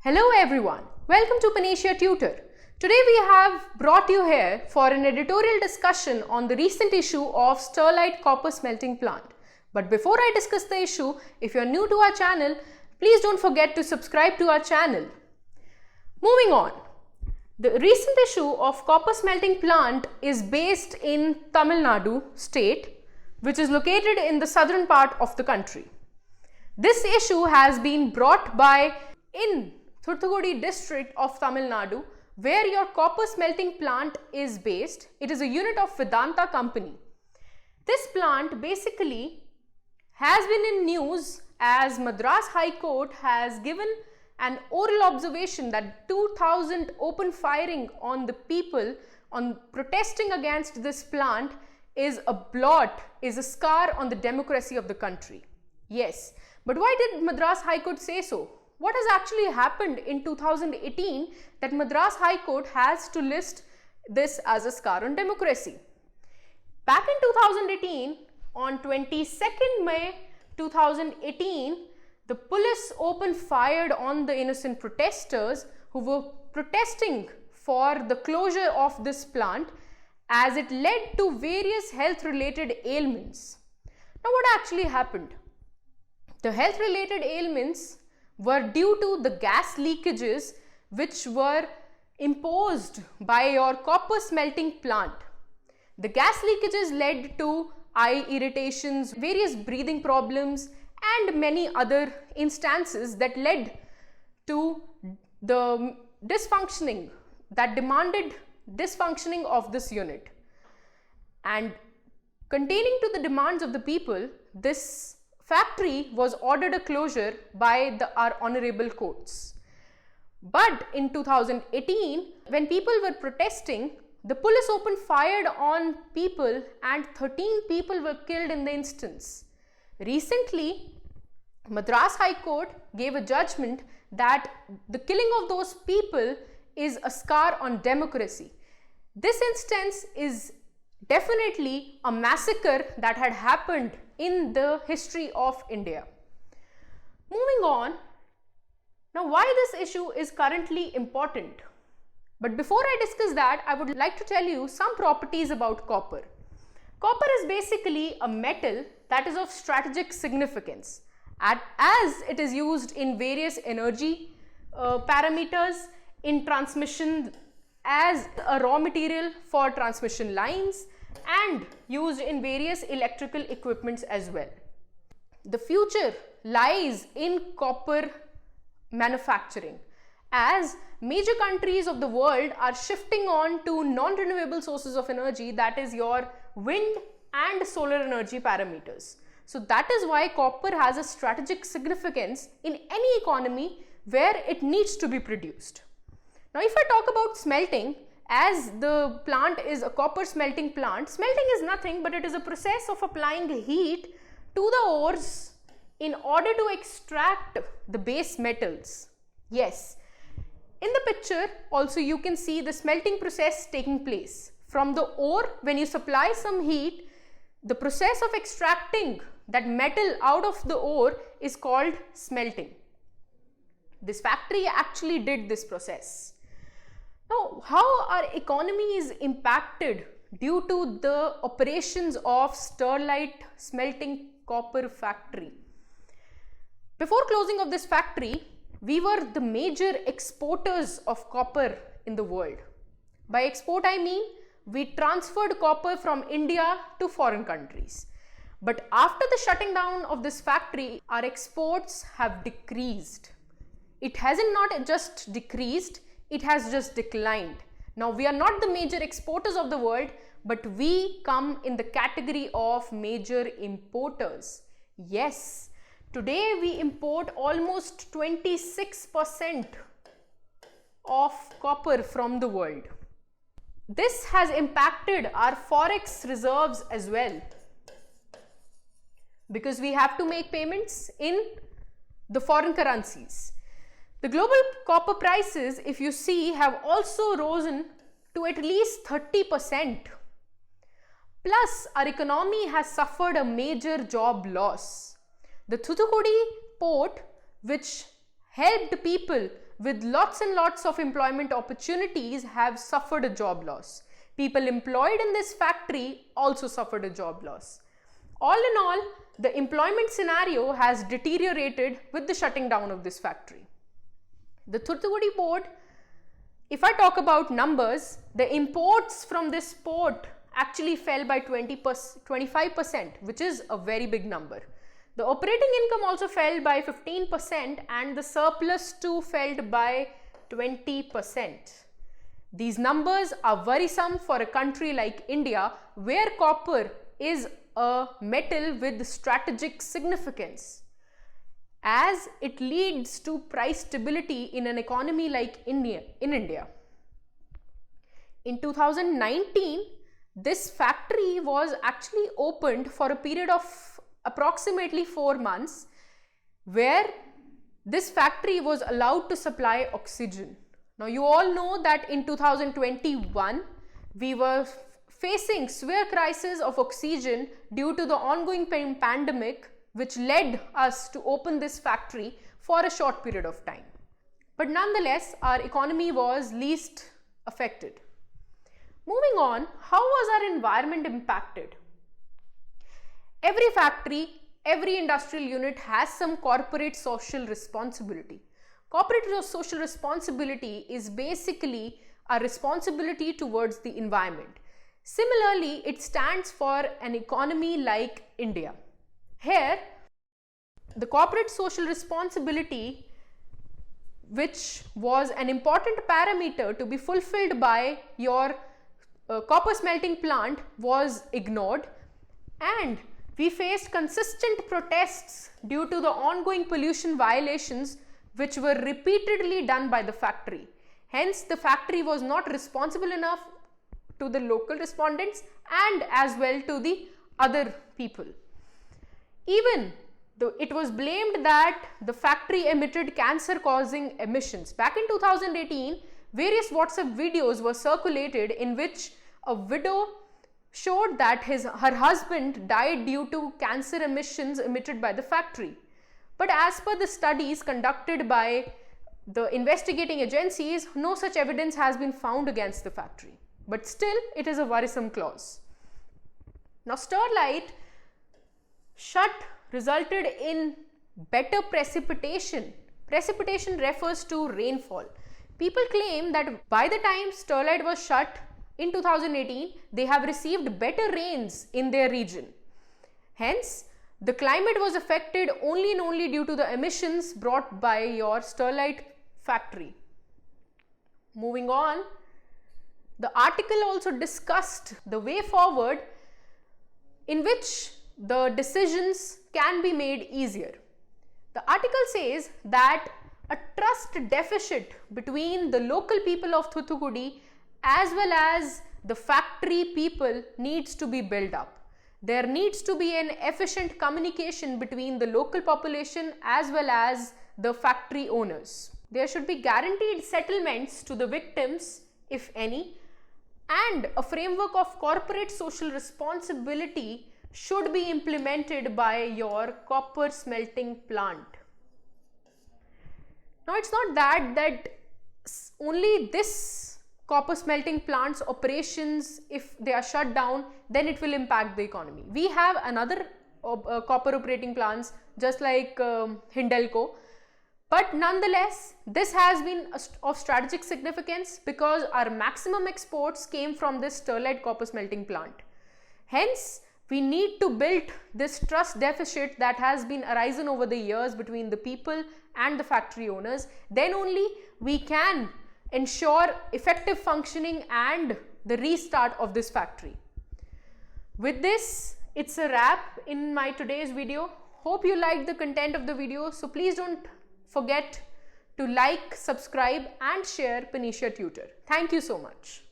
Hello everyone, welcome to Panesia Tutor. Today we have brought you here for an editorial discussion on the recent issue of Sterlite Copper Smelting Plant. But before I discuss the issue, if you are new to our channel, please don't forget to subscribe to our channel. Moving on, the recent issue of copper smelting plant is based in Tamil Nadu state, which is located in the southern part of the country. This issue has been brought by in Thoothukudi district of Tamil Nadu, where your copper smelting plant is based. It is a unit of Vedanta company. This plant basically has been in news as Madras High Court has given an oral observation that 2000 open firing on the people on protesting against this plant is a blot, is a scar on the democracy of the country. Yes, but why did Madras High Court say so? What has actually happened in 2018 that Madras High Court has to list this as a scar on democracy? Back in 2018, on 22nd May 2018, the police opened fired on the innocent protesters who were protesting for the closure of this plant as it led to various health-related ailments. Now, what actually happened? The health-related ailments were due to the gas leakages which were imposed by your copper smelting plant. The gas leakages led to eye irritations, various breathing problems, and many other instances that led to the dysfunctioning that demanded dysfunctioning of this unit. And containing to the demands of the people, this factory was ordered a closure by our honorable courts. But in 2018, when people were protesting, the police opened fire on people and 13 people were killed in the instance. Recently, Madras High Court gave a judgment that the killing of those people is a scar on democracy. This instance is definitely a massacre that had happened in the history of India. Moving on, now why this issue is currently important. But before I discuss that, I would like to tell you some properties about copper. Copper is basically a metal that is of strategic significance as it is used in various energy parameters, in transmission as a raw material for transmission lines, and used in various electrical equipments as well. The future lies in copper manufacturing as major countries of the world are shifting on to non-renewable sources of energy, that is your wind and solar energy parameters. So that is why copper has a strategic significance in any economy where it needs to be produced. Now if I talk about smelting, as the plant is a copper smelting plant, smelting is nothing but it is a process of applying heat to the ores in order to extract the base metals. Yes, in the picture also you can see the smelting process taking place. From the ore, when you supply some heat, the process of extracting that metal out of the ore is called smelting. This factory actually did this process. Now, how our economy is impacted due to the operations of Sterlite smelting copper factory? Before closing of this factory, we were the major exporters of copper in the world. By export, I mean we transferred copper from India to foreign countries. But after the shutting down of this factory, our exports have decreased. It hasn't not just decreased, it has just declined. Now we are not the major exporters of the world, but we come in the category of major importers. Yes, today we import almost 26% of copper from the world. This has impacted our forex reserves as well, because we have to make payments in the foreign currencies. The global copper prices, if you see, have also risen to at least 30%. Plus, our economy has suffered a major job loss. The Thoothukudi port, which helped people with lots and lots of employment opportunities have suffered a job loss. People employed in this factory also suffered a job loss. All in all, the employment scenario has deteriorated with the shutting down of this factory. The Thoothukudi port, if I talk about numbers, the imports from this port actually fell by 25%, which is a very big number. The operating income also fell by 15% and the surplus too fell by 20%. These numbers are worrisome for a country like India, where copper is a metal with strategic significance, as it leads to price stability in an economy like India. In 2019, this factory was actually opened for a period of approximately 4 months, where this factory was allowed to supply oxygen. Now you all know that in 2021 we were facing severe crisis of oxygen due to the ongoing pandemic, which led us to open this factory for a short period of time. But nonetheless, our economy was least affected. Moving on, how was our environment impacted? Every factory, every industrial unit has some corporate social responsibility. Corporate social responsibility is basically a responsibility towards the environment. Similarly, it stands for an economy like India. Here, the corporate social responsibility, which was an important parameter to be fulfilled by your copper smelting plant, was ignored, and we faced consistent protests due to the ongoing pollution violations which were repeatedly done by the factory. Hence, the factory was not responsible enough to the local respondents and as well to the other people. Even though it was blamed that the factory emitted cancer-causing emissions. Back in 2018, various WhatsApp videos were circulated in which a widow showed that her husband died due to cancer emissions emitted by the factory. But as per the studies conducted by the investigating agencies, no such evidence has been found against the factory. But still, it is a worrisome clause. Now, Sterlite shut resulted in better precipitation. Precipitation refers to rainfall. People claim that by the time Sterlite was shut in 2018, they have received better rains in their region. Hence, the climate was affected only and only due to the emissions brought by your Sterlite factory. Moving on, the article also discussed the way forward in which the decisions can be made easier. The article says that a trust deficit between the local people of Thoothukudi as well as the factory people needs to be built up. There needs to be an efficient communication between the local population as well as the factory owners. There should be guaranteed settlements to the victims, if any, and a framework of corporate social responsibility should be implemented by your copper smelting plant. Now, it's not that only this copper smelting plant's operations, if they are shut down, then it will impact the economy. We have another copper operating plants just like Hindelco, but nonetheless, this has been of strategic significance because our maximum exports came from this Sterlite copper smelting plant. Hence, we need to build this trust deficit that has been arisen over the years between the people and the factory owners. Then only we can ensure effective functioning and the restart of this factory. With this, it's a wrap in my today's video. Hope you liked the content of the video. So please don't forget to like, subscribe and share Panisha Tutor. Thank you so much.